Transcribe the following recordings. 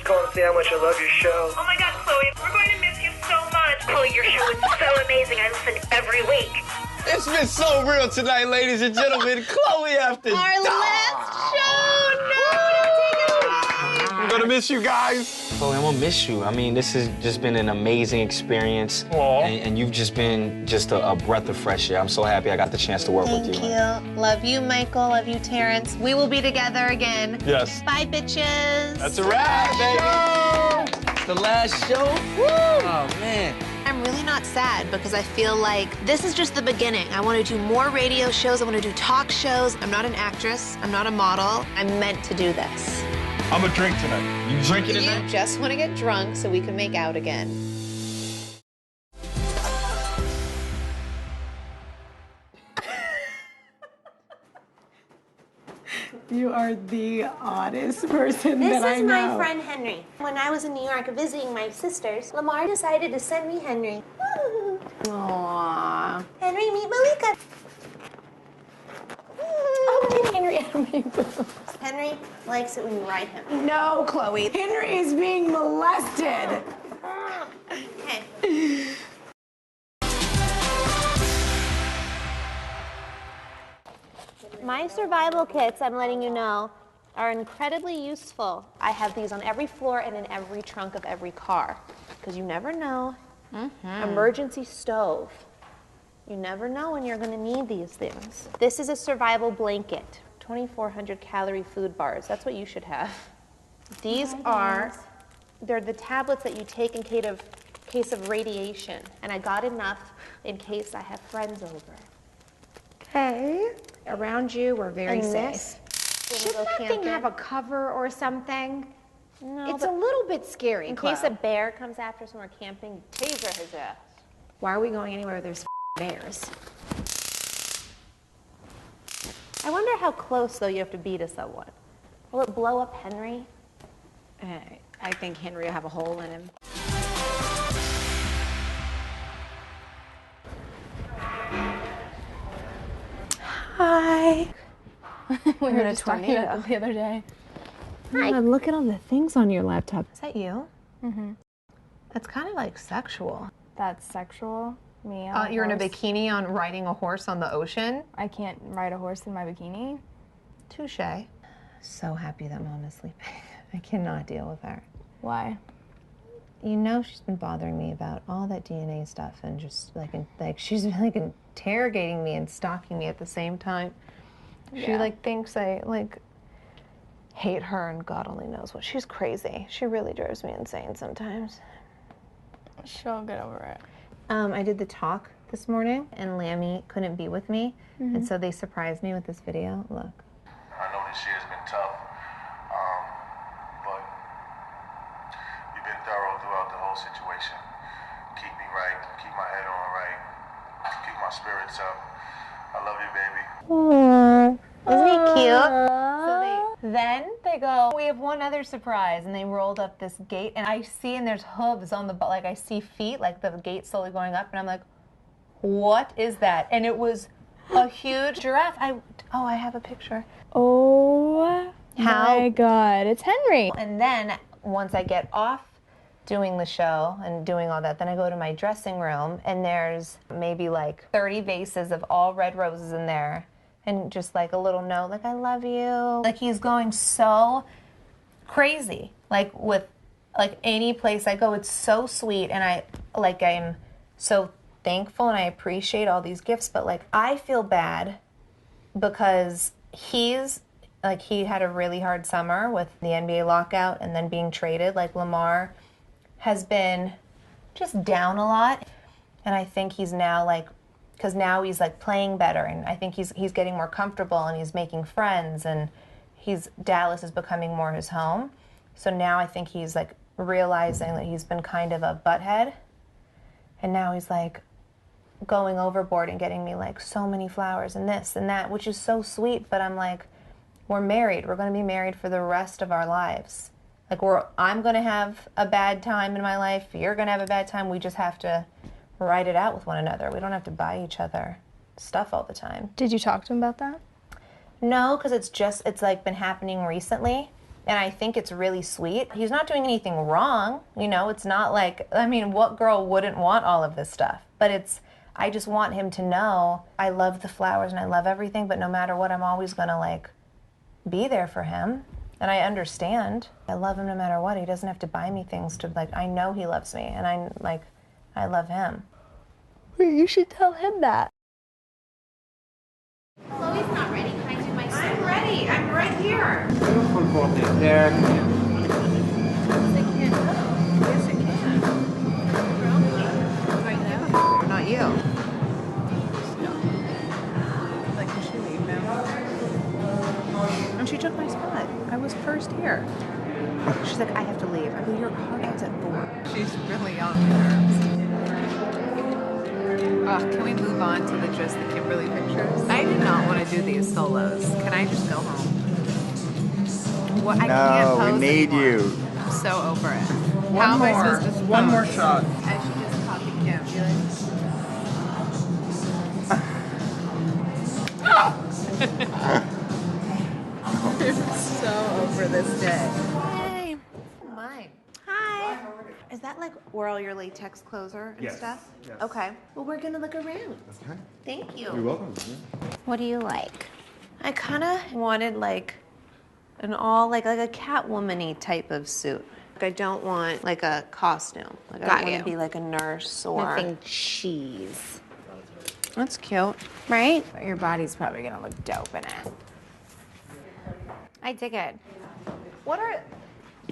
calling to say how much I love your show. Oh my God, Chloe, we're going to miss you so much. Chloe, your show is so amazing. I listen every week. It's been so real tonight, ladies and gentlemen. Chloe after Our dark. last show. No, don't take it away. I'm gonna miss you guys. Chloe, I'm gonna miss you. I mean, this has just been an amazing experience. And you've just been just a breath of fresh air. I'm so happy I got the chance to work with you. Thank you. Love you, Michael. Love you, Terrence. We will be together again. Yes. Bye, bitches. That's a wrap, baby. It's the last show? Woo! Oh, man. I'm really not sad because I feel like this is just the beginning. I want to do more radio shows. I want to do talk shows. I'm not an actress. I'm not a model. I'm meant to do this. I'm gonna drink tonight. You drinking tonight? You just want to get drunk so we can make out again. You are the oddest person that I know. This is my friend Henry. When I was in New York visiting my sisters, Lamar decided to send me Henry. Aww. Henry, meet Malika. Oh, Henry and me. Henry likes it when you ride him. No, Chloe. Henry is being molested. Okay. My survival kits, I'm letting you know, are incredibly useful. I have these on every floor and in every trunk of every car, because you never know. Emergency stove. You never know when you're gonna need these things. This is a survival blanket. 2,400 calorie food bars. That's what you should have. These they're the tablets that you take in case of radiation. And I got enough in case I have friends over. Okay. Around you, we're very And safe. this, Should that thing have a cover or something? No, It's a little bit scary, in case a bear comes after us when we're camping, taser his ass. Why are we going anywhere where there's bears? I wonder how close, though, you have to be to someone. Will it blow up Henry? I think Henry will have a hole in him. Hi. We were just talking about the other day. Hi. God, look at all the things on your laptop. Is that you? Mm-hmm. That's kind of like sexual. That's sexual? Me You're in a bikini on riding a horse on the ocean? I can't ride a horse in my bikini. Touche. So happy that Mom is sleeping. I cannot deal with her. Why? You know she's been bothering me about all that DNA stuff and just like she's been like interrogating me and stalking me at the same time. She like thinks I like hate her and God only knows what. She's crazy. She really drives me insane sometimes. She'll get over it. I did the talk this morning and Lammy couldn't be with me and so they surprised me with this video. Look. I know this year has been tough, but you've been thorough throughout the whole situation. Keep me right, keep my head on right, keep my spirits up. I love you, baby. Isn't he cute? So then they go, we have one other surprise, and they rolled up this gate, and I see, and there's hooves on the, like I see feet, like the gate slowly going up, and I'm like, what is that? And it was a huge giraffe. I have a picture. Oh my God, it's Henry. And then once I get off doing the show and doing all that, then I go to my dressing room and there's maybe like 30 vases of all red roses in there and just like a little note like, I love you. Like he's going so crazy. Like with like any place I go, it's so sweet and I'm so thankful and I appreciate all these gifts, but like I feel bad because he had a really hard summer with the NBA lockout and then being traded. Like Lamar has been just down a lot. And I think he's now like, because now he's like playing better and I think he's getting more comfortable and he's making friends and Dallas is becoming more his home. So now I think he's like realizing that he's been kind of a butthead. And now he's like going overboard and getting me like so many flowers and this and that, which is so sweet. But I'm like, we're married. We're going to be married for the rest of our lives. Like I'm going to have a bad time in my life. You're going to have a bad time. We just have to ride it out with one another. We don't have to buy each other stuff all the time. Did you talk to him about that? No, because it's like been happening recently. And I think it's really sweet. He's not doing anything wrong. You know, it's not like, I mean, what girl wouldn't want all of this stuff? But I just want him to know I love the flowers and I love everything, but no matter what, I'm always gonna like be there for him. And I understand. I love him no matter what. He doesn't have to buy me things to like, I know he loves me and I love him. You should tell him that. Chloe's not ready. Can I do my suit? I'm ready. I'm right here. Full Kourtney. There. Yes, it can. Not you. Like, can she leave now? And she took my spot. I was first here. She's like, I have to leave. I go, your hard out's at 4. She's really on my nerves. Can we move on to just the Kimberly pictures? I did not want to do these solos. Can I just go home? What? I can't pose we made anymore. you. I'm so over it. One How am I more. supposed to pose? One more shot. I should just copy Kim. Be like, I'm so over this day. Hey. Mine. Hi. Is that like where all your latex clothes are and Yes. stuff? Yes. Okay. Well, we're gonna look around. Okay. Thank you. You're welcome. What do you like? I kind of wanted like an all like a Catwoman-y type of suit. I don't want like a costume. Like I Got don't want you. to be like a nurse or. Nothing cheese. That's cute. Right? But your body's probably gonna look dope in it. I dig it. What are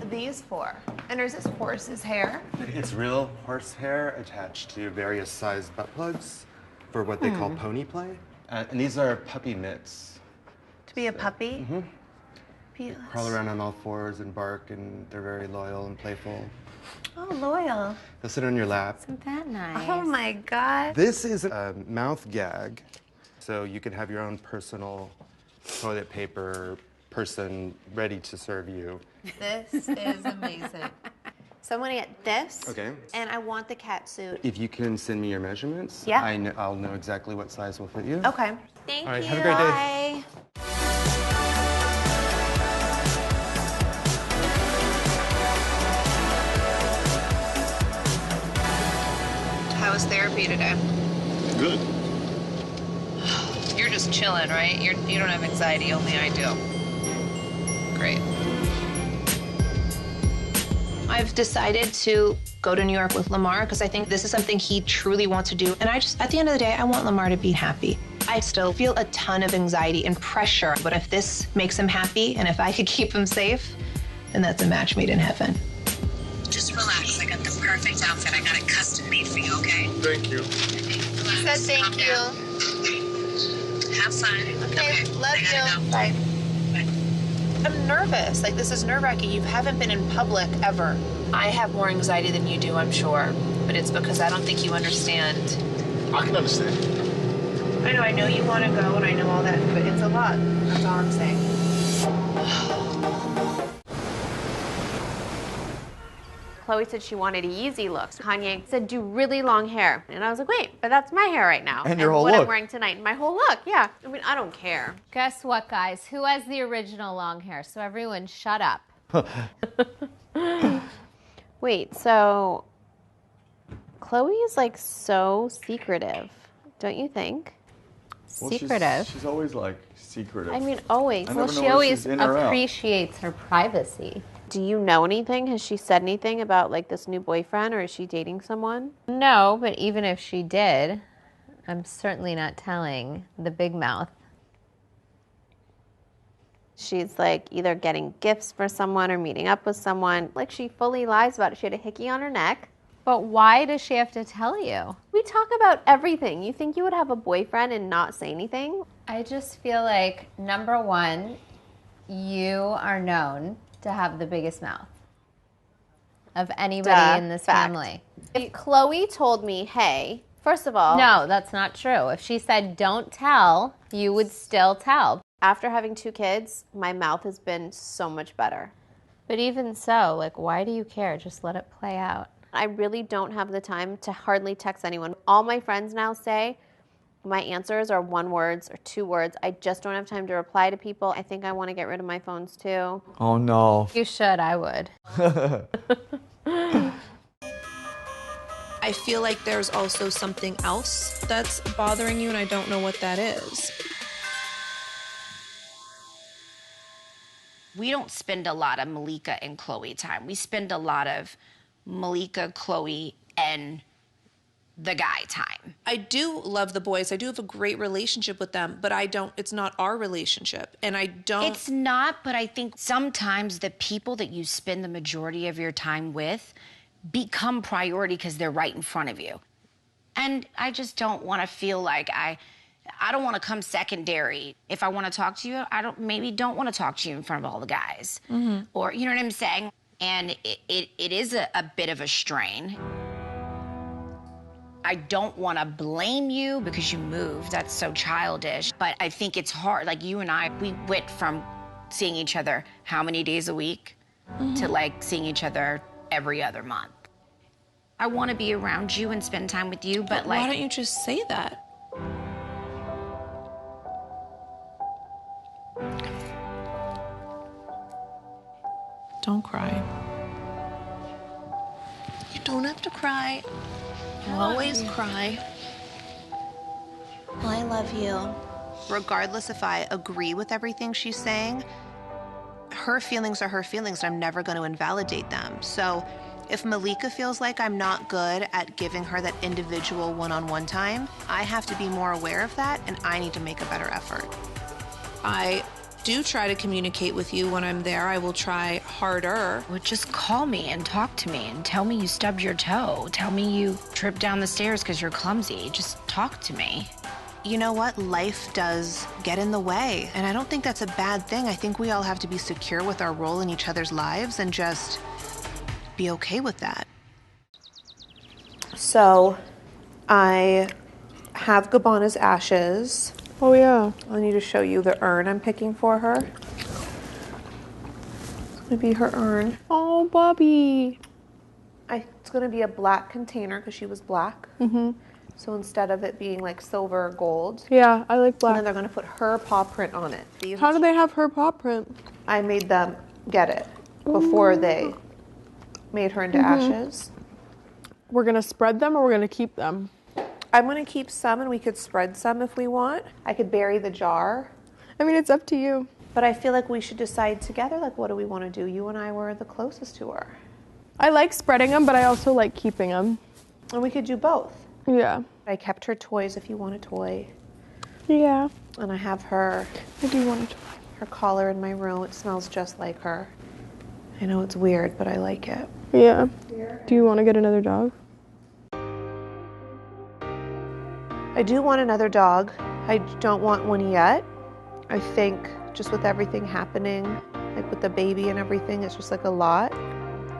these for? And is this horse's hair? It's real horse hair attached to various sized butt plugs for what they call pony play. And these are puppy mitts. To be a puppy? Mm-hmm. Crawl around on all fours and bark, and they're very loyal and playful. Oh, loyal. They'll sit on your lap. Isn't that nice? Oh my God. This is a mouth gag, so you can have your own personal toilet paper person ready to serve you. This is amazing. So I'm gonna get this. Okay. And I want the cat suit. If you can send me your measurements, Yeah. I'll know exactly what size will fit you. Okay. Thank All right, you. have a great day. Bye. How was therapy today? Good. You're just chilling, right? You don't have anxiety, only I do. Great. I've decided to go to New York with Lamar because I think this is something he truly wants to do. And at the end of the day, I want Lamar to be happy. I still feel a ton of anxiety and pressure, but if this makes him happy and if I could keep him safe, then that's a match made in heaven. Just relax. I got the perfect outfit. I got it custom made for you, okay? Thank you. He said thank you. Have fun. Okay, love I gotta you. go. Bye. Bye. I'm nervous. Like, this is nerve-wracking. You haven't been in public ever. I have more anxiety than you do, I'm sure. But it's because I don't think you understand. I can understand. I know you want to go, and I know all that, but it's a lot. That's all I'm saying. Chloe said she wanted easy looks. Kanye said do really long hair. And I was like, wait, but that's my hair right now. And your whole what I'm look. wearing tonight. My whole look, yeah. I mean, I don't care. Guess what, guys? Who has the original long hair? So everyone shut up. Wait, so Chloe is like so secretive, don't you think? Well, Secretive? She's always like secretive. I mean, always. I Well, never know she whether always she's in or out. appreciates her privacy. Do you know anything? Has she said anything about like this new boyfriend, or is she dating someone? No, but even if she did, I'm certainly not telling the big mouth. She's like either getting gifts for someone or meeting up with someone. Like she fully lies about it. She had a hickey on her neck. But why does she have to tell you? We talk about everything. You think you would have a boyfriend and not say anything? I just feel like, number one, you are known to have the biggest mouth of anybody Duh, in this fact. family. If Chloe told me, hey, first of all, No, that's not true. If she said don't tell, you would still tell. after having 2 kids, my mouth has been so much better. But even so, like, why do you care? Just let it play out. I really don't have the time to hardly text anyone. All my friends now say, My answers are 1 words or 2 words. I just don't have time to reply to people. I think I want to get rid of my phones too. Oh no. You should, I would. I feel like there's also something else that's bothering you, and I don't know what that is. We don't spend a lot of Malika and Khloe time. We spend a lot of Malika, Khloe, and the guy time. I do love the boys. I do have a great relationship with them, but it's not our relationship. And I don't... It's not, but I think sometimes the people that you spend the majority of your time with become priority because they're right in front of you. And I just don't want to feel like I don't want to come secondary. If I want to talk to you, I don't want to talk to you in front of all the guys. Mm-hmm. Or, you know what I'm saying? And it is a bit of a strain. I don't want to blame you because you moved. That's so childish. But I think it's hard. Like, you and I, we went from seeing each other how many days a week to, like, seeing each other every other month. I want to be around you and spend time with you, but like... Why don't you just say that? Don't cry. You don't have to cry. You always cry. Well, I love you. Regardless if I agree with everything she's saying, her feelings are her feelings, and I'm never going to invalidate them. So if Malika feels like I'm not good at giving her that individual one-on-one time, I have to be more aware of that, and I need to make a better effort. I do try to communicate with you when I'm there. I will try harder. Well, just call me and talk to me and tell me you stubbed your toe. Tell me you tripped down the stairs because you're clumsy. Just talk to me. You know what? Life does get in the way, and I don't think that's a bad thing. I think we all have to be secure with our role in each other's lives and just be okay with that. So, I have Gabinas ashes. Oh yeah. I need to show you the urn I'm picking for her. It's gonna be her urn. Oh, Bobby. It's gonna be a black container because she was black. Mm-hmm. So instead of it being like silver or gold. Yeah, I like black. And then they're gonna put her paw print on it. How do they have her paw print? I made them get it before they made her into ashes. We're gonna spread them or we're gonna keep them? I'm gonna keep some, and we could spread some if we want. I could bury the jar. I mean, it's up to you. But I feel like we should decide together, like, what do we want to do? You and I were the closest to her. I like spreading them, but I also like keeping them. And we could do both. Yeah. I kept her toys if you want a toy. Yeah. And I have her... I do want a toy. Her collar in my room. It smells just like her. I know it's weird, but I like it. Yeah. Do you want to get another dog? I do want another dog. I don't want one yet. I think just with everything happening, like with the baby and everything, it's just like a lot.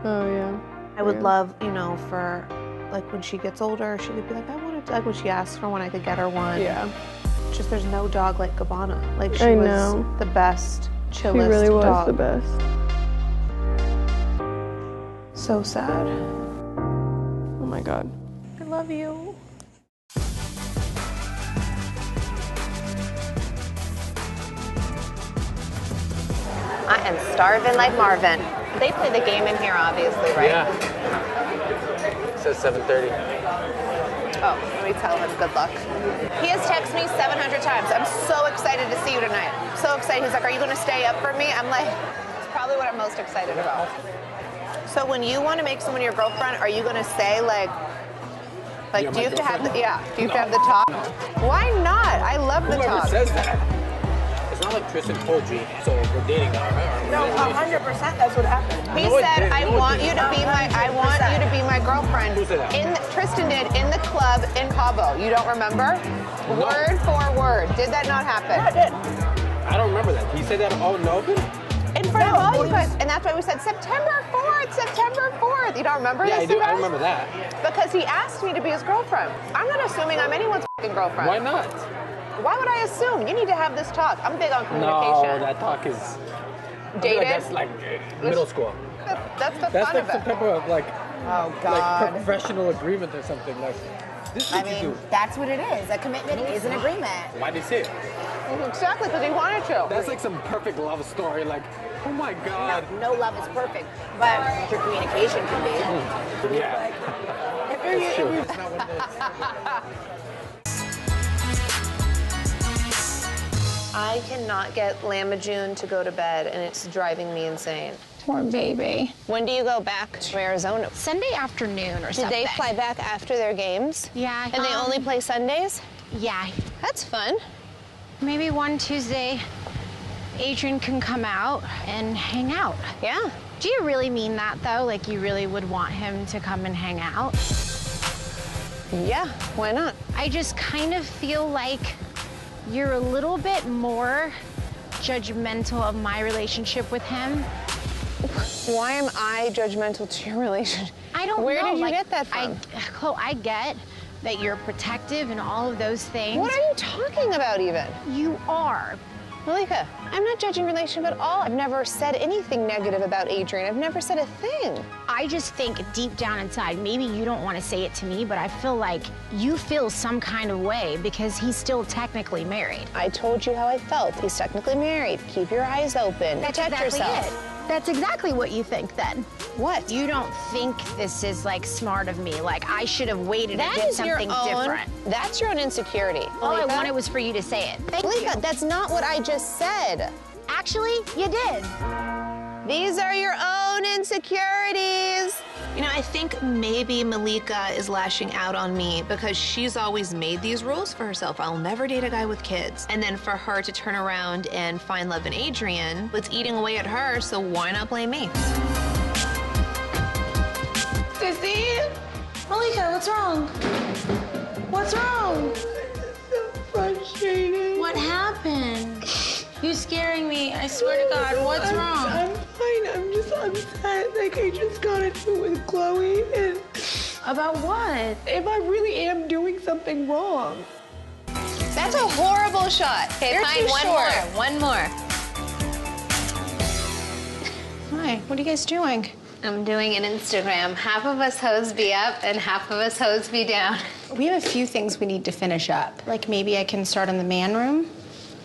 Oh, yeah. I would love, you know, for like when she gets older, she could be like, I want a dog. When she asks for one, I could get her one. Yeah. Just there's no dog like Gabina. Like she I was know. the best, chillest dog. She really was the best. So sad. Oh my God. I love you. I am starving like Marvin. They play the game in here, obviously, right? Yeah. It says 7:30. Oh, let me tell him good luck. He has texted me 700 times. I'm so excited to see you tonight. I'm so excited. He's like, are you going to stay up for me? I'm like, it's probably what I'm most excited about. So when you want to make someone your girlfriend, are you going to say like do you have to have the, do you have to have the talk? Why not? I love the Whoever talk. says that. It's not like Tristan told you, so we're dating now. No, 100%. That's what happened. He said, "I want you to be my girlfriend." Who said that? Tristan did in the club in Cabo. You don't remember? No. Word for word. Did that not happen? Yeah, it did. I don't remember that. He said that all in the open? In front of all you guys, and that's why we said September 4th. September 4th. You don't remember Yeah, this? I do. I remember that. Because he asked me to be his girlfriend. I'm not assuming I'm anyone's fucking girlfriend. Why not? Why would I assume? You need to have this talk. I'm big on communication. No, that talk is... Dated? Like that's like middle school. That's the That's fun like of some it. type of like... Oh, God. Like professional agreement or something. Like, I mean, that's what it is. A commitment is an agreement. Why did he say it? Exactly, because he wanted to. That's like some perfect love story. Like, oh my God. No love is perfect, but your communication can be. Yeah. It's true. I cannot get Lamajune to go to bed, and it's driving me insane. Poor baby. When do you go back to Arizona? Sunday afternoon or Did something. they fly back after their games? Yeah. And they only play Sundays? Yeah. That's fun. Maybe one Tuesday, Adrian can come out and hang out. Yeah. Do you really mean that, though? Like, you really would want him to come and hang out? Yeah, why not? I just kind of feel like you're a little bit more judgmental of my relationship with him. Why am I judgmental to your relationship? I don't know. Where did you like, get that from? Chloe, I get that you're protective and all of those things. What are you talking about even? You are. Malika, I'm not judging relationship at all. I've never said anything negative about Adrian. I've never said a thing. I just think deep down inside, maybe you don't want to say it to me, but I feel like you feel some kind of way because he's still technically married. I told you how I felt. He's technically married. Keep your eyes open. That's Protect exactly yourself. it. That's exactly what you think then. What? You don't think this is like smart of me. Like I should have waited and did something different. That's your own insecurity. All I Malika. wanted was for you to say it. Thank Malika, you. that's not what I just said. Actually, you did. These are your own insecurities. You know, I think maybe Malika is lashing out on me because she's always made these rules for herself. I'll never date a guy with kids. And then for her to turn around and find love in Adrian, it's eating away at her, so why not blame me? Sissy? Malika, what's wrong? What's wrong? I'm so frustrated. What happened? You scaring me. I swear to God, what's wrong? I'm fine. I'm just upset. Like, I just got into it with Khloe, and... About what? If I really am doing something wrong. That's a horrible shot. Okay, You're fine, too short. One more. Hi, what are you guys doing? I'm doing an Instagram. Half of us hoes be up and half of us hoes be down. We have a few things we need to finish up. Like maybe I can start in the man room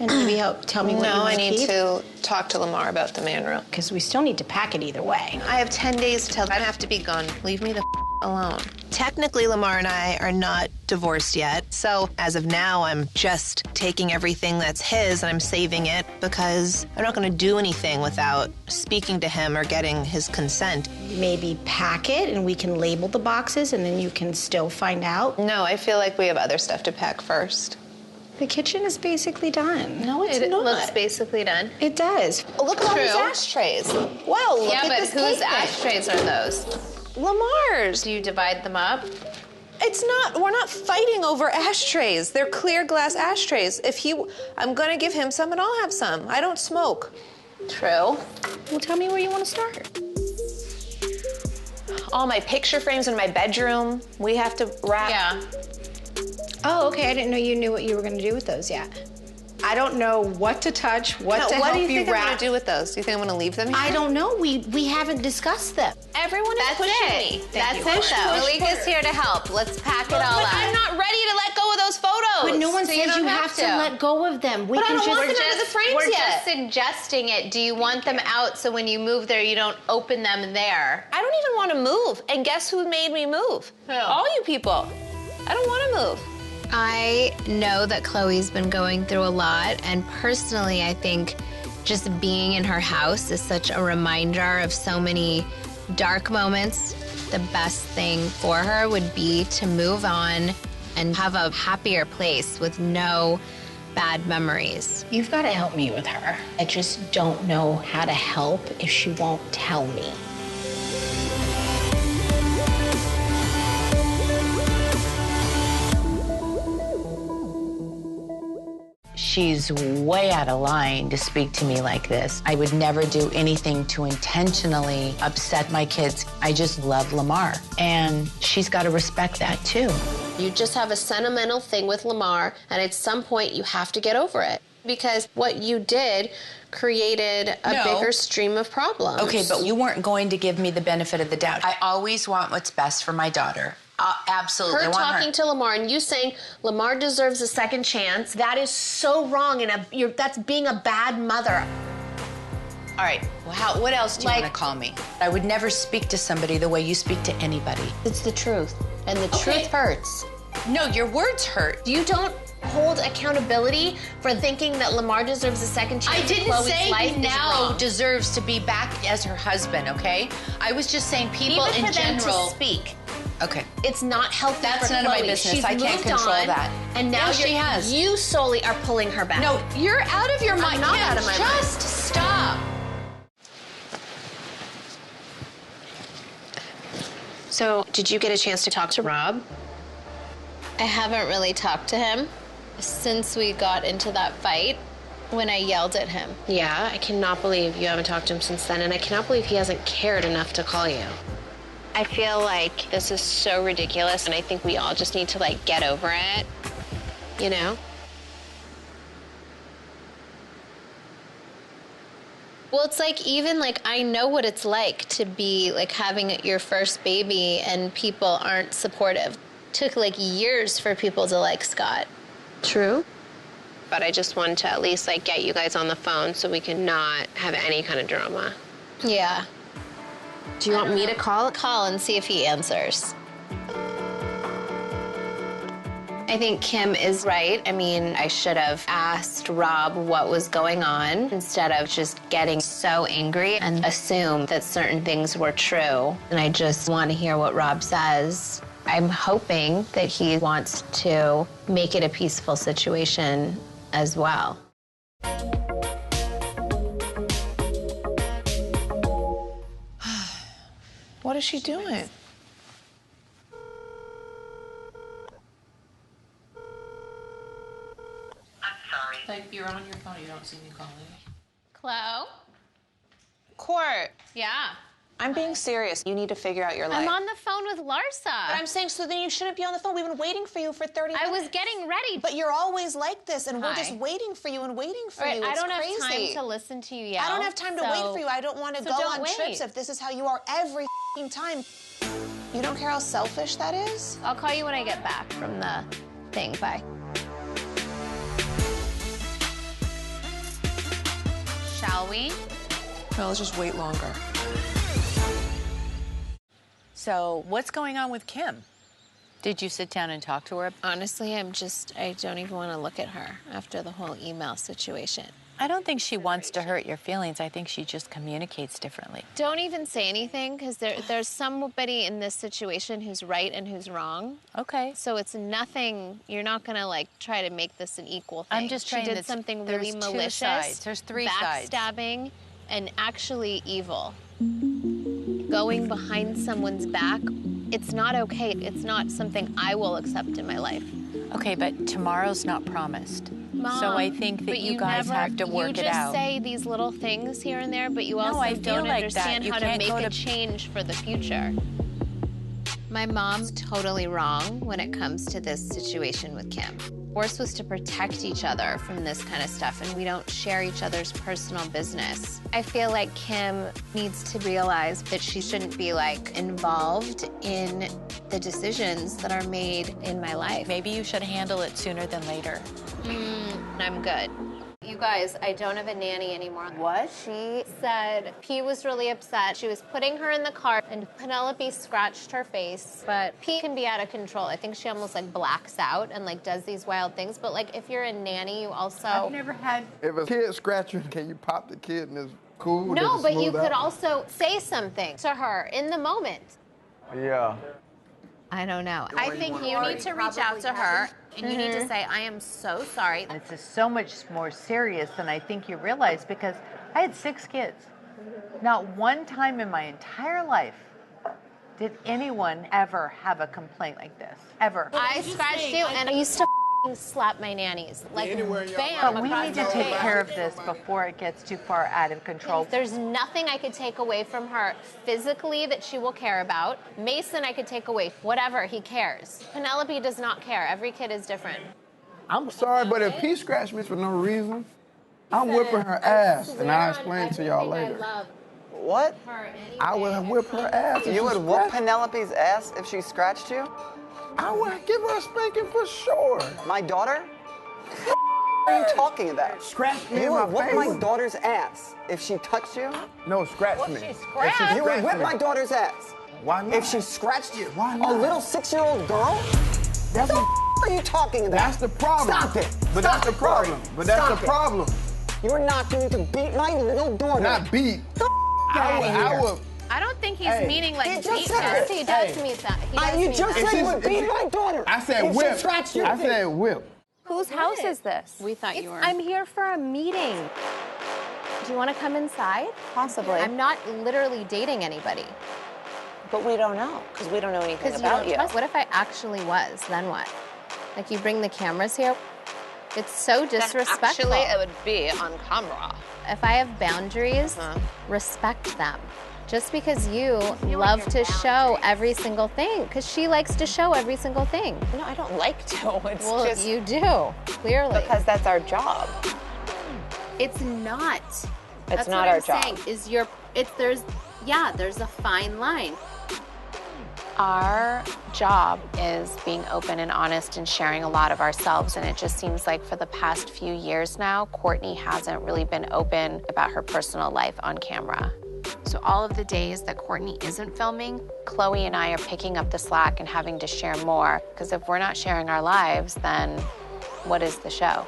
and maybe help tell me what you No, want I to need keep. to talk to Lamar about the man room. Because we still need to pack it either way. I have 10 days till I have to be gone. Leave me the alone. Technically, Lamar and I are not divorced yet. So as of now, I'm just taking everything that's his and I'm saving it because I'm not going to do anything without speaking to him or getting his consent. Maybe pack it and we can label the boxes and then you can still find out. No, I feel like we have other stuff to pack first. The kitchen is basically done. No, it's It not. looks basically done. It does. Oh, look at all these True. ashtrays. Wow, look Yeah, at but this whose cake thing. ashtrays are those? Lamar's. Do you divide them up? It's not, we're not fighting over ashtrays. They're clear glass ashtrays. I'm gonna give him some and I'll have some. I don't smoke. True. Well, tell me where you want to start. All my picture frames in my bedroom, we have to wrap. Yeah. Oh, okay. I didn't know you knew what you were going to do with those yet. I don't know what to touch, what to What help do you think I'm wrap. gonna do with those? Do you think I'm gonna leave them here? I don't know. We haven't discussed them. Everyone is That's pushing it. me. That's it, though. Malika's here to help. Let's pack it all But up. I'm not ready to let go of those photos. But no one So says you have to let go of them. We But I can don't just want them out of the frames We're yet. just suggesting it. Do you want them out so when you move there, you don't open them there? I don't even want to move. And guess who made me move? Who? All you people. I don't want to move. I know that Chloe's been going through a lot, and personally, I think just being in her house is such a reminder of so many dark moments. The best thing for her would be to move on and have a happier place with no bad memories. You've got to help me with her. I just don't know how to help if she won't tell me. She's way out of line to speak to me like this. I would never do anything to intentionally upset my kids. I just love Lamar, and she's got to respect that too. You just have a sentimental thing with Lamar, and at some point you have to get over it. Because what you did created a bigger stream of problems. Okay, but you weren't going to give me the benefit of the doubt. I always want what's best for my daughter. Absolutely. Her I want talking to Lamar and you saying Lamar deserves a second chance, that is so wrong, and that's being a bad mother. All right, well, what else do you want to call me? I would never speak to somebody the way you speak to anybody. It's the truth, and the truth hurts. No, your words hurt. You don't hold accountability for thinking that Lamar deserves a second chance. I didn't Chloe's say life he is now wrong. deserves to be back as her husband, okay? I was just saying people Even in for them general. to speak. Okay. It's not healthy. That's for none of my Khloe. business. She's I can't moved control on, that. And now Yeah, she has. you solely are pulling her back. No, you're out of your mind. I'm not Kim, out of my mind. Just stop. So, did you get a chance to talk to Rob? I haven't really talked to him since we got into that fight when I yelled at him. Yeah, I cannot believe you haven't talked to him since then, and I cannot believe he hasn't cared enough to call you. I feel like this is so ridiculous, and I think we all just need to, like, get over it, you know? Well, it's like, even like, I know what it's like to be like having your first baby and people aren't supportive. Took like years for people to like Scott. True. But I just wanted to at least, like, get you guys on the phone so we can not have any kind of drama. Yeah. Do you want me to call? Call and see if he answers. I think Kim is right. I mean, I should have asked Rob what was going on instead of just getting so angry and assume that certain things were true. And I just want to hear what Rob says. I'm hoping that he wants to make it a peaceful situation as well. What is she doing? Like, you're on your phone, you don't see me calling. Khloe? Court. Yeah. I'm being serious. You need to figure out your life. I'm on the phone with Larsa. But I'm saying, so then you shouldn't be on the phone. We've been waiting for you for 30 minutes. I was getting ready. But you're always like this, and we're just Hi. waiting for you and waiting for All right, you. I It's don't crazy. have time to listen to you yell. I don't have time to wait for you. I don't want to so go don't on wait. trips if this is how you are every time. You don't care how selfish that is? I'll call you when I get back from the thing. Bye. Shall we? No, let's just wait longer. So, what's going on with Kim? Did you sit down and talk to her? Honestly, I don't even want to look at her after the whole email situation. I don't think she wants to hurt your feelings. I think she just communicates differently. Don't even say anything, because there's somebody in this situation who's right and who's wrong. Okay. So it's nothing, you're not going to, like, try to make this an equal thing. I'm just She trying did to- something there's really two malicious. sides. There's three sides. Backstabbing and actually evil. Going behind someone's back, it's not okay. It's not something I will accept in my life. Okay, but tomorrow's not promised. Mom, so I think that but you guys have to work it out. You just say these little things here and there, but you No, also I feel don't like understand that. You how to can't make go a to- change for the future. My mom's totally wrong when it comes to this situation with Kim. We're supposed to protect each other from this kind of stuff, and we don't share each other's personal business. I feel like Kim needs to realize that she shouldn't be, like, involved in the decisions that are made in my life. Maybe you should handle it sooner than later. I'm good. You guys, I don't have a nanny anymore. What? She said P was really upset. She was putting her in the car, and Penelope scratched her face. But P can be out of control. I think she almost, like, blacks out and, like, does these wild things. But, like, if you're a nanny, you also... I've never had... If a kid scratches, can you pop the kid and it's cool? No, Does it but you smooth could out? also say something to her in the moment. Yeah. I don't know. I think you need to reach out to her, and you need to Mhm. say, I am so sorry. This is so much more serious than I think you realize, because I had 6 kids. Not one time in my entire life did anyone ever have a complaint like this. Ever. I scratched you, and I used to slap my nannies. Like, bam, But we across need to the take face. care of this before it gets too far out of control. There's nothing I could take away from her physically that she will care about. Mason, I could take away whatever he cares. Penelope does not care. Every kid is different. I'm sorry, but if he scratched me for no reason, I'm whipping her ass, and I'll explain to y'all later. What? I would whip her ass. if You she would whoop scratched- Penelope's ass if she scratched you? I would give her a spanking for sure. My daughter? What are you talking about? Scratch me You in would my whoop my face. daughter's ass if she touched you? No, scratch me. You scratched would whip me. my daughter's ass. Why not? If she scratched you? Why A not? little 6-year-old girl? That's What the are you talking about? That's the problem. Stop it. But Stop that's the it, Corey. problem. But that's Stop the it. problem. You're not going to beat my little daughter. Not beat. I would. I don't think he's Hey. meaning like He just beat said her. it. He does Hey. mean that. He does You mean just that. said you would beat my daughter. I said if whip. She scratched you. I said whip. Whose house is this? We thought you were. I'm here for a meeting. Do you want to come inside? Possibly. I'm not literally dating anybody. But we don't know, because we don't know anything Because about you. What if I actually was? Then what? Like you bring the cameras here? It's so disrespectful. Actually, it would be on camera. If I have boundaries, respect them. Just because you love to show every single thing, because she likes to show every single thing. No, I don't like to. It's Well, just you do, clearly. because that's our job. It's not. That's not what our I'm job. saying, there's a fine line. Our job is being open and honest and sharing a lot of ourselves, and it just seems like for the past few years now, Kourtney hasn't really been open about her personal life on camera. So all of the days that Kourtney isn't filming, Khloe and I are picking up the slack and having to share more, because if we're not sharing our lives, then what is the show?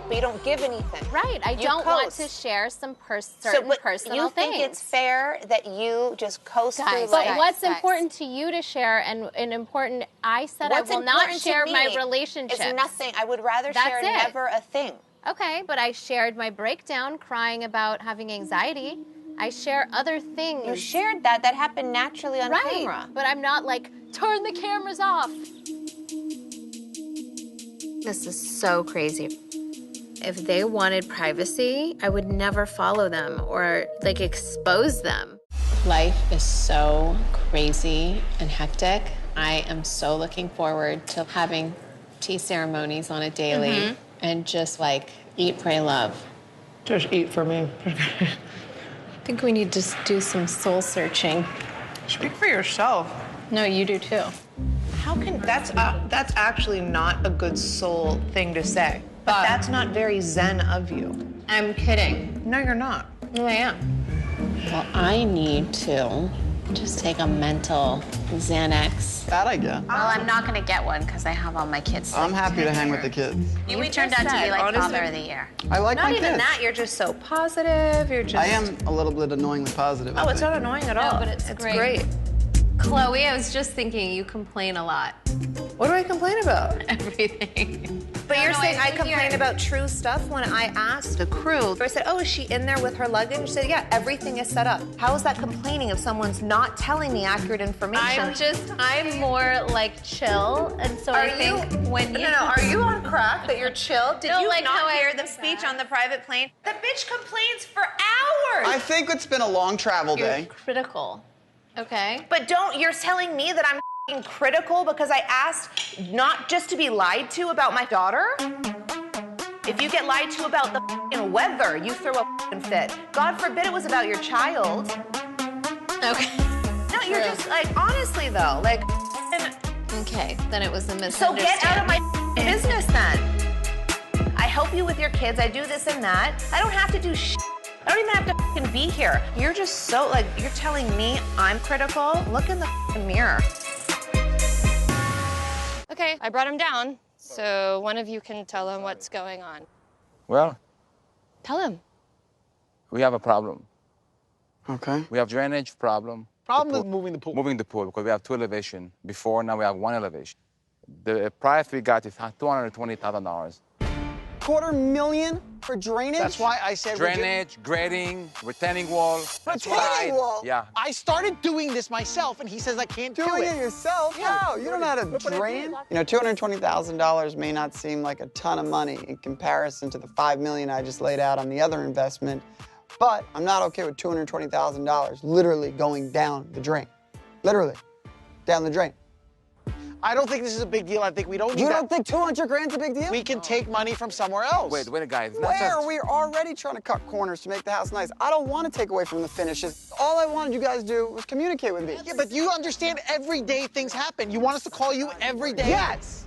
But you don't give anything. Right, I You don't want coast. to share some So, but personal you things. think it's fair that you just coast through But life? what's important to you to share and important, I said What's I will not important to share my me relationship. is nothing. I would rather That's share it. never a thing. Okay, but I shared my breakdown crying about having anxiety. I share other things. You shared that. That happened naturally on camera. But I'm not like, turn the cameras off. This is so crazy. If they wanted privacy, I would never follow them or like expose them. Life is so crazy and hectic. I am so looking forward to having tea ceremonies on a daily and just like eat, pray, love. Just eat for me. I think we need to do some soul searching. Speak for yourself. No, you do too. How can that's actually not a good soul thing to say. But that's not very zen of you. I'm kidding. No, you're not. No, I am. Well, I need to just take a mental Xanax. That I get. Well, I'm not gonna get one because I have all my kids. I'm happy to hang with the kids. You've turned out to be like father of the year. I like Not my even kids. that, you're just so positive, you're just... I am a little bit annoyingly positive. I Oh, it's think. not annoying at all. but it's great. Khloe, I was just thinking you complain a lot. What do I complain about? Everything. But you're saying I think complain you're- about true stuff when I asked the crew. I said, oh, is she in there with her luggage? She said, yeah, everything is set up. How is that complaining if someone's not telling me accurate information? I'm more like chill. And so I think when you. No, are you on crack that you're chill? Did No, you like not how I hear the said speech that. on the private plane? The bitch complains for hours. I think it's been a long travel day. Critical. Okay. But you're telling me that I'm f***ing critical because I asked not just to be lied to about my daughter? If you get lied to about the f***ing weather, you throw a f***ing fit. God forbid it was about your child. Okay. No, you're just like, honestly though, like, Okay, then it was a misunderstanding. so get out of my f***ing business then. I help you with your kids, I do this and that. I don't have to do shit. I don't even have to f***ing be here. You're just so, like, you're telling me I'm critical? Look in the f***ing mirror. Okay, I brought him down, so one of you can tell him what's going on. Well, Tell him. we have a problem. Okay. We have drainage problem. Problem is moving the pool. Moving the pool because we have 2 elevations. Before, now we have 1 elevation. The price we got is $220,000. $250,000 for drainage? That's why I said Drainage, grading, retaining wall. Retaining wall? Yeah. I started doing this myself, and he says I can't do Doing it. it yourself? How? You don't know how to drain? You know, $220,000 may not seem like a ton of money in comparison to the $5 million I just laid out on the other investment, but I'm not okay with $220,000 literally going down the drain. Literally, down the drain. I don't think this is a big deal. I think we don't need You that. don't think 200 grand's a big deal? We can take money from somewhere else. Wait, guys. Where? We're already trying to cut corners to make the house nice. I don't want to take away from the finishes. All I wanted you guys to do was communicate with me. Yeah, but you understand everyday things happen. You want us to call you every day? Yes.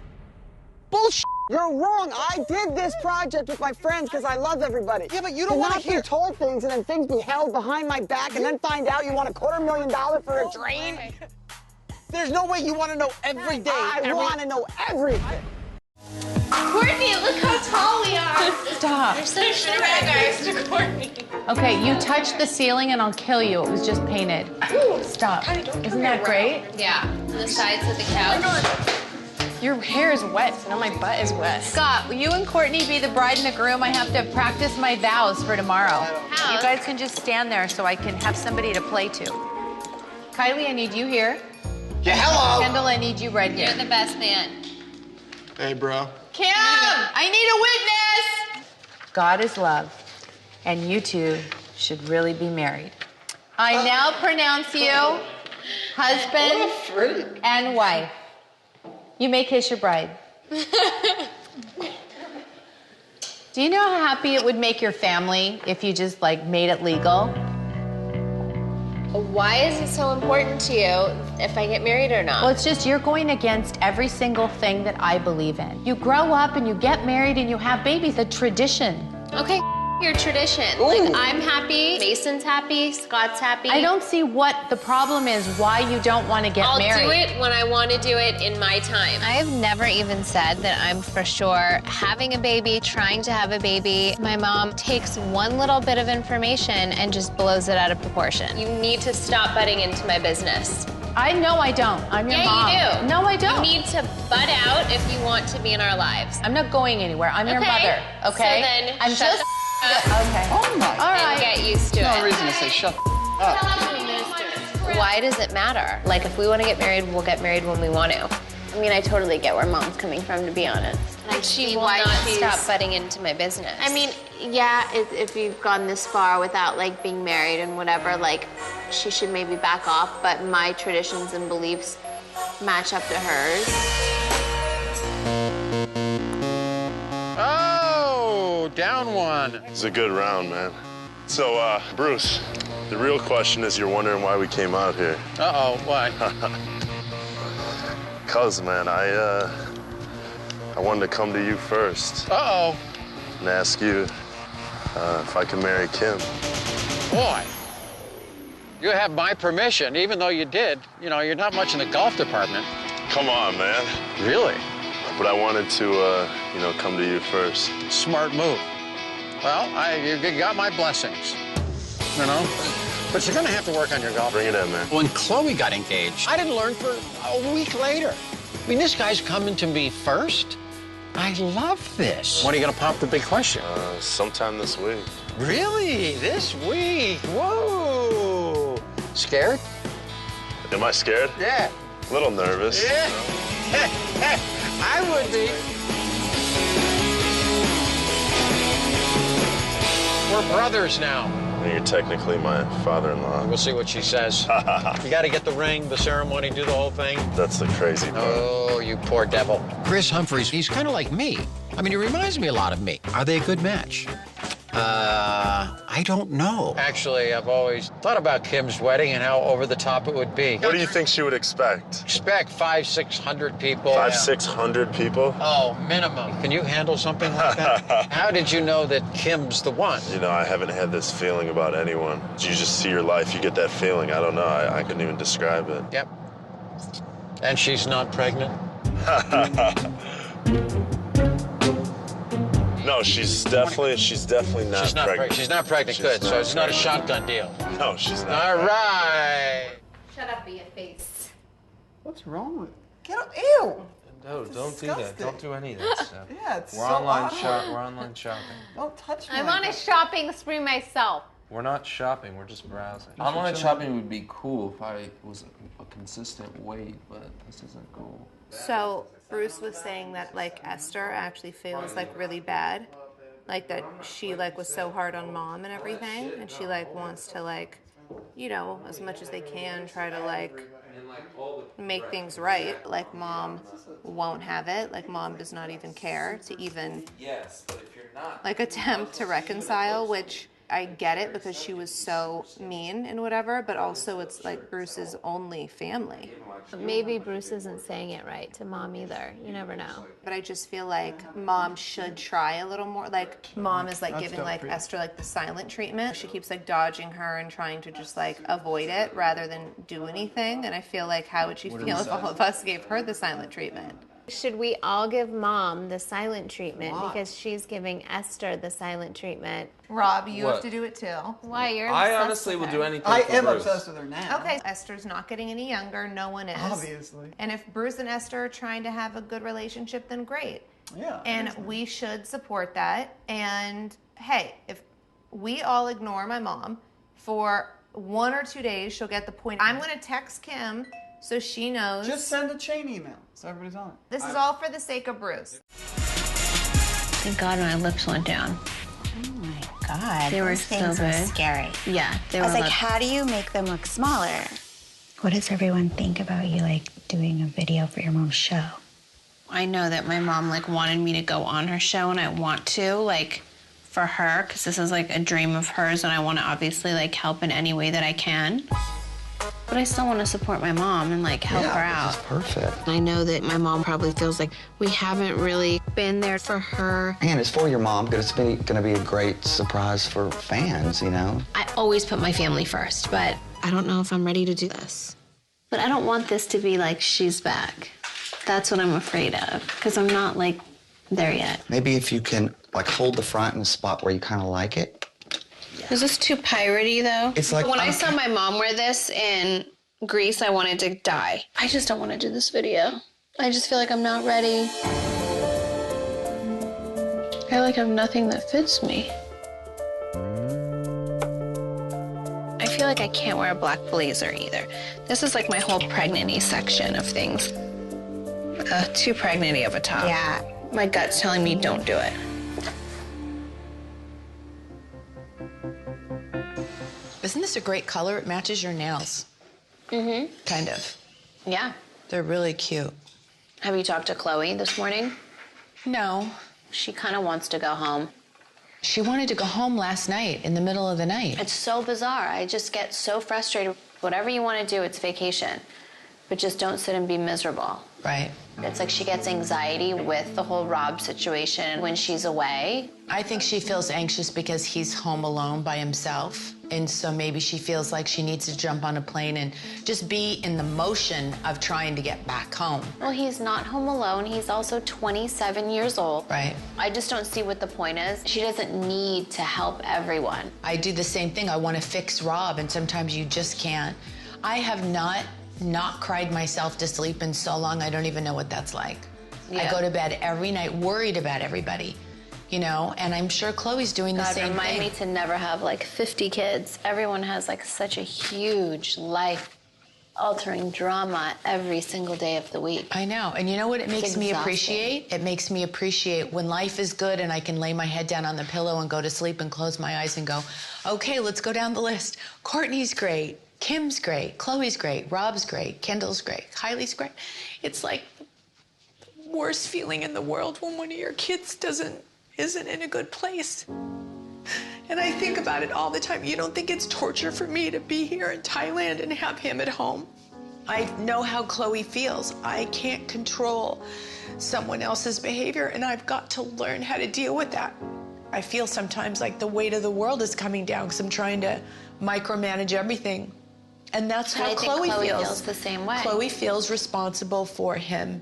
Bullshit. You're wrong. I did this project with my friends because I love everybody. Yeah, but you don't want to hear. be told things and then things be held behind my back and then find out you want $250,000 for a drain. There's no way you want to know every day. I want to know everything. Kourtney, look how tall we are. Stop. You're so short, guys, to Kourtney. Okay, you touched the ceiling and I'll kill you. It was just painted. Stop. Isn't that great? Yeah, on the sides of the couch. Your hair is wet. Now my butt is wet. Scott, will you and Kourtney be the bride and the groom? I have to practice my vows for tomorrow. How? You guys can just stand there so I can have somebody to play to. Kylie, I need you here. Yeah, hello. Kendall, I need you right here. You're the best man. Hey, bro. Kim, I need a witness. God is love, and you two should really be married. I now pronounce you husband and wife. You may kiss your bride. Do you know how happy it would make your family if you just like made it legal? Why is it so important to you if I get married or not? Well, it's just you're going against every single thing that I believe in. You grow up and you get married and you have babies, a tradition. Okay, your tradition. Like, I'm happy, Mason's happy, Scott's happy. I don't see what the problem is, why you don't want to get married. I'll do it when I want to do it in my time. I have never even said that I'm for sure having a baby, trying to have a baby. My mom takes one little bit of information and just blows it out of proportion. You need to stop butting into my business. I know I don't. I'm your mom. Yeah, you do. No, I don't. You need to butt out if you want to be in our lives. I'm not going anywhere. I'm your mother, okay? So then I'm shut just... the Okay. Oh my. All right. and get used to No it. reason to say shut up. Why does it matter? Like, if we want to get married, we'll get married when we want to. I mean, I totally get where mom's coming from, to be honest. Like, she Why will not not stop butting into my business? I mean, yeah, if you've gone this far without, like, being married and whatever, like, she should maybe back off, but my traditions and beliefs match up to hers. Oh, down one. It's a good round, man. So, Bruce, the real question is you're wondering why we came out here. Uh-oh, why? Cuz, man, I wanted to come to you first. Uh-oh. And ask you if I can marry Kim. Boy, you have my permission, even though you did. You know, you're not much in the golf department. Come on, man. Really? But I wanted to, you know, come to you first. Smart move. Well, you got my blessings, you know? But you're gonna have to work on your golf. Bring it in, man. When Khloe got engaged, I didn't learn for a week later. I mean, this guy's coming to me first. I love this. When are you gonna pop the big question? Sometime this week. Really? This week? Whoa! Scared? Am I scared? Yeah. A little nervous. Yeah. I would be. We're brothers now. You're technically my father-in-law. We'll see what she says. You got to get the ring, the ceremony, do the whole thing. That's the crazy part. Oh, you poor devil. Chris Humphries, he's kind of like me. I mean, he reminds me a lot of me. Are they a good match? I don't know. Actually, I've always thought about Kim's wedding and how over the top it would be. What do you think she would expect? Expect 500-600 people. 500-600 people? Oh, minimum. Can you handle something like that? How did you know that Kim's the one? You know, I haven't had this feeling about anyone. You just see your life, you get that feeling. I don't know. I couldn't even describe it. Yep. And she's not pregnant? No, she's definitely not She's not pregnant. She's not pregnant. Good. So it's not a shotgun deal. No, she's not. All right. Shut up, be a face. What's wrong with Get up. Ew. No, don't do that. disgusting. Don't do any of that stuff. Yeah, it's We're so online awkward. We're online shopping. Don't touch me. I'm like on a that. shopping spree myself. We're not shopping. We're just browsing. Online shopping would be cool if I was a consistent weight, but this isn't cool. So Bruce was saying that like Esther actually feels like really bad, like that she like was so hard on mom and everything, and she like wants to like, you know, as much as they can try to like make things right. Like mom won't have it. Like mom does not even care to even like attempt to reconcile, which I get it because she was so mean and whatever, but also it's like Bruce's only family. Maybe Bruce isn't saying it right to mom either. You never know. But I just feel like mom should try a little more. Like mom is like giving like Esther like the silent treatment. She keeps like dodging her and trying to just like avoid it rather than do anything. And I feel like how would she feel if all of us gave her the silent treatment? Should we all give mom the silent treatment because she's giving Esther the silent treatment? Rob, you What? have to do it too. Why? You're I obsessed honestly with will her. do anything I for am Bruce. obsessed with her now. Okay, Esther's not getting any younger. No one is. Obviously. And if Bruce and Esther are trying to have a good relationship, then great. Yeah. And we should support that. And hey, if we all ignore my mom for 1 or 2 days, she'll get the point. I'm going to text Kim so she knows. Just send a chain email so everybody's on it. This is all for the sake of Bruce. Thank God my lips went down. Oh my God. They were those things so are big. scary. Yeah, they I were was like, lip- how do you make them look smaller? What does everyone think about you, like, doing a video for your mom's show? I know that my mom like wanted me to go on her show, and I want to, like, for her, because this is like a dream of hers, and I want to obviously like help in any way that I can. But I still want to support my mom and like help her out. This is perfect. I know that my mom probably feels like we haven't really been there for her. And it's for your mom, but it's going to be a great surprise for fans, you know? I always put my family first, but I don't know if I'm ready to do this. But I don't want this to be like she's back. That's what I'm afraid of, because I'm not like there yet. Maybe if you can, like, hold the front in a spot where you kind of like it. Is this too piratey, though? It's like, when I saw my mom wear this in Greece, I wanted to die. I just don't want to do this video. I just feel like I'm not ready. I feel like I have nothing that fits me. I feel like I can't wear a black blazer either. This is like my whole pregnancy section of things. Too pregnancy of a top. Yeah. My gut's telling me don't do it. Isn't this a great color? It matches your nails. Mm-hmm. Kind of. Yeah. They're really cute. Have you talked to Khloe this morning? No. She kind of wants to go home. She wanted to go home last night, in the middle of the night. It's so bizarre. I just get so frustrated. Whatever you want to do, it's vacation. But just don't sit and be miserable. Right. It's like she gets anxiety with the whole Rob situation when she's away. I think she feels anxious because he's home alone by himself. And so maybe she feels like she needs to jump on a plane and just be in the motion of trying to get back home. Well, he's not home alone. He's also 27 years old. Right. I just don't see what the point is. She doesn't need to help everyone. I do the same thing. I want to fix Rob, and sometimes you just can't. I have not cried myself to sleep in so long, I don't even know what that's like. Yeah. I go to bed every night worried about everybody, you know, and I'm sure Chloe's doing the God, same remind thing. me to never have like 50 kids. Everyone has like such a huge life-altering drama every single day of the week. I know, and you know what it makes It's me exhausting. appreciate? It makes me appreciate when life is good and I can lay my head down on the pillow and go to sleep and close my eyes and go, okay, let's go down the list. Kourtney's great. Kim's great, Chloe's great, Rob's great, Kendall's great, Kylie's great. It's like the worst feeling in the world when one of your kids isn't in a good place. And I think about it all the time. You don't think it's torture for me to be here in Thailand and have him at home? I know how Khloe feels. I can't control someone else's behavior, and I've got to learn how to deal with that. I feel sometimes like the weight of the world is coming down because I'm trying to micromanage everything. And that's how And I think Khloe feels the same way. Khloe feels responsible for him.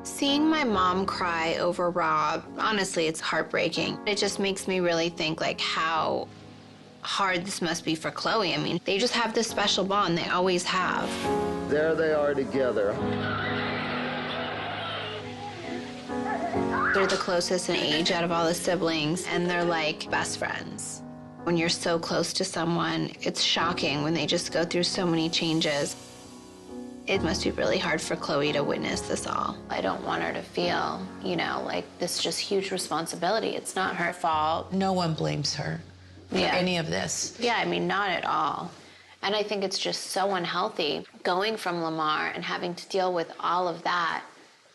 Seeing my mom cry over Rob, honestly, it's heartbreaking. It just makes me really think like how hard this must be for Khloe. I mean, they just have this special bond. They always have. There they are together. They're the closest in age out of all the siblings, and they're like best friends. When you're so close to someone, it's shocking when they just go through so many changes. It must be really hard for Khloe to witness this all. I don't want her to feel, you know, like this just huge responsibility. It's not her fault. No one blames her for any of this. Yeah, I mean, not at all. And I think it's just so unhealthy going from Lamar and having to deal with all of that.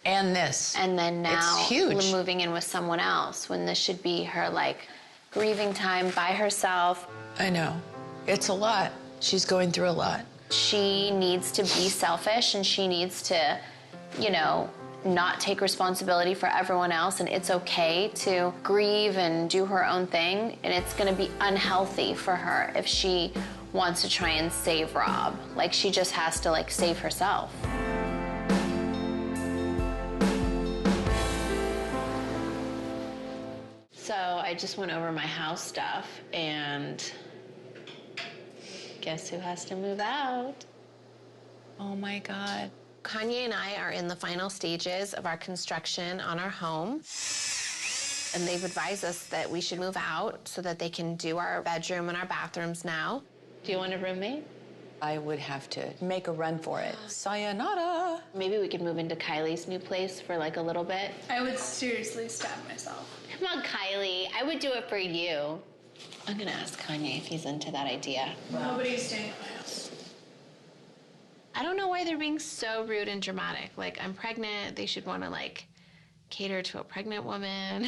And this. And then now It's huge. moving in with someone else when this should be her like grieving time by herself. I know. It's a lot. She's going through a lot. She needs to be selfish and she needs to, you know, not take responsibility for everyone else, and it's okay to grieve and do her own thing, and it's gonna be unhealthy for her if she wants to try and save Rob. Like, she just has to, like, save herself. So I just went over my house stuff, and guess who has to move out? Oh my God. Kanye and I are in the final stages of our construction on our home. And they've advised us that we should move out so that they can do our bedroom and our bathrooms now. Do you want a roommate? I would have to make a run for it. Sayonara. Maybe we could move into Kylie's new place for like a little bit. I would seriously stab myself. Come on, Kylie. I would do it for you. I'm gonna ask Kanye if he's into that idea. Nobody's staying at my house. I don't know why they're being so rude and dramatic. Like, I'm pregnant. They should want to, like, cater to a pregnant woman.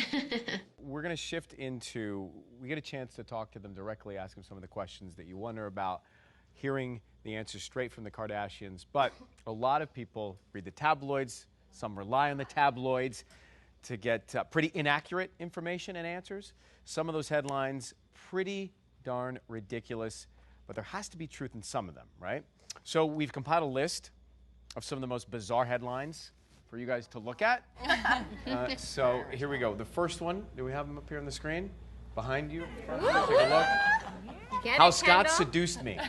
We're going to shift into, we get a chance to talk to them directly, ask them some of the questions that you wonder about, hearing the answers straight from the Kardashians. But a lot of people read the tabloids. Some rely on the tabloids to get pretty inaccurate information and answers. Some of those headlines, pretty darn ridiculous, but there has to be truth in some of them, right? So we've compiled a list of some of the most bizarre headlines for you guys to look at. So here we go. The first one, do we have them up here on the screen? Behind you? Take a look. How Scott seduced me. I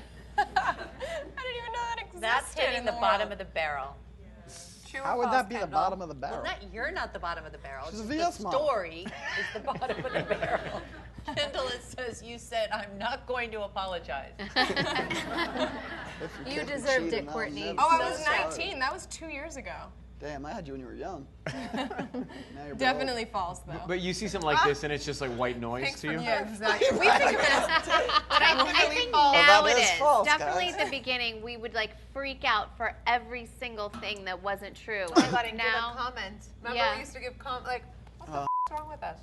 didn't even know that existed. That's hitting the bottom of the barrel. How would that be the bottom of the barrel? Well, you're not the bottom of the barrel. She's a The VS model. story is the bottom of the barrel. Kendall, it says you said, I'm not going to apologize. You deserved it, Kourtney. Oh, I was 19. That was 2 years ago. Damn, I had you when you were young. Now you're Definitely false, though. But you see something like this and it's just like white noise Thanks to for you? Yeah, exactly. We think I think now it is. Definitely at the beginning, we would like freak out for every single thing that wasn't true. Oh my God, and now, give a comment. Remember yeah. we used to give like, what the f***'s wrong with us?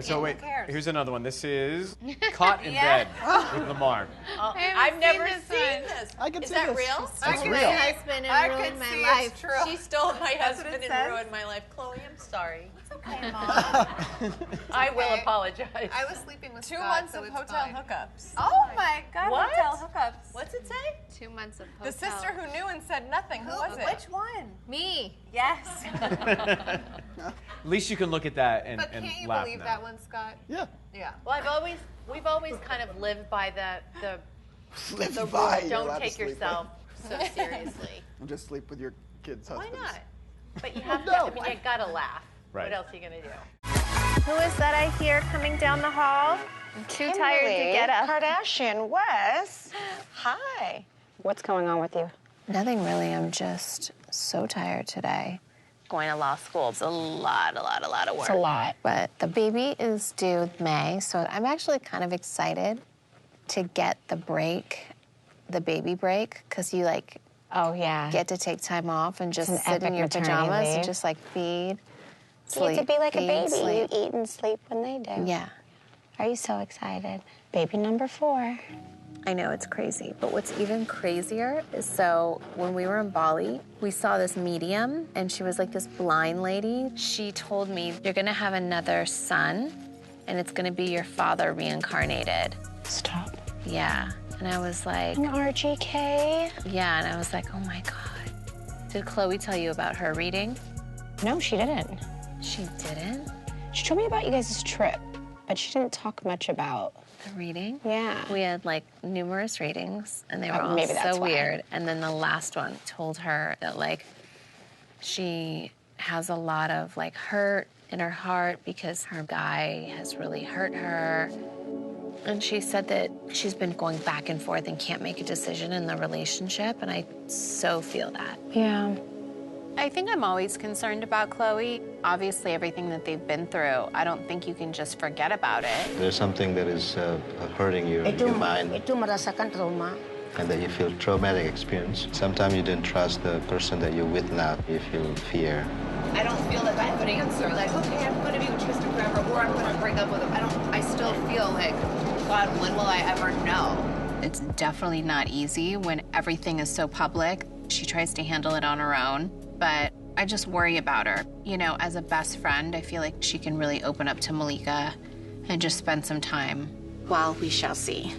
So wait, who cares? here's another one. This is Caught in Yeah. Bed with Lamar. I've never seen this. I can Is see that this. real? It's real. my husband and ruined my life. It's true. She stole my That's what husband it and says? ruined my life. Chloe, I'm sorry. It's okay, Mom. I will apologize. I was sleeping with 2 Scott, months so of it's hotel fine. hookups. Oh my God, What? hotel hookups. What's it say? 2 months of The hotel. sister who knew and said nothing. Who was it? Which one? Me. Yes. At least you can look at that and, But and can't you laugh believe now. that one, Scott? Yeah. Yeah. Well, we've always kind of lived by the Live rule, by. You're allowed don't to take sleep yourself so seriously. And just sleep with your kids' Why husbands. not? But you have to, No, I mean, you gotta laugh. Right. What else are you gonna do? Who is that I hear coming down the hall? I'm too tired to get up. Kardashian West. Hi. What's going on with you? Nothing really. I'm just so tired today. Going to law school, it's a lot of work. It's a lot. But the baby is due May, so I'm actually kind of excited to get the break, the baby break, because you like get to take time off and just It's an sit in epic your maternity pajamas leave. and just like feed, You sleep, get to be like a feed, baby. sleep. You eat and sleep when they do. Yeah. Are you so excited? Baby number 4. I know, it's crazy. But what's even crazier is so when we were in Bali, we saw this medium, and she was like this blind lady. She told me, you're gonna have another son, and it's gonna be your father reincarnated. Stop. Yeah. And I was like, An RGK? yeah, and I was like, oh my God. Did Khloe tell you about her reading? No, she didn't. She didn't? She told me about you guys' trip, but she didn't talk much about the reading. Yeah. We had like numerous readings, and they were all maybe that's so why. weird. And then the last one told her that like she has a lot of like hurt in her heart because her guy has really hurt her. And she said that she's been going back and forth and can't make a decision in the relationship, and I so feel that. Yeah. I think I'm always concerned about Khloe. Obviously, everything that they've been through, I don't think you can just forget about it. There's something that is hurting your mind. Itu merasakan trauma. and that you feel traumatic experience. Sometimes you don't trust the person that you're with now. You feel fear. I don't feel like I have an answer. Like, okay, I'm going to be with Tristan forever, or I'm going to break up with him. I still feel like, God, when will I ever know? It's definitely not easy when everything is so public. She tries to handle it on her own, but I just worry about her. You know, as a best friend, I feel like she can really open up to Malika and just spend some time. Well, we shall see.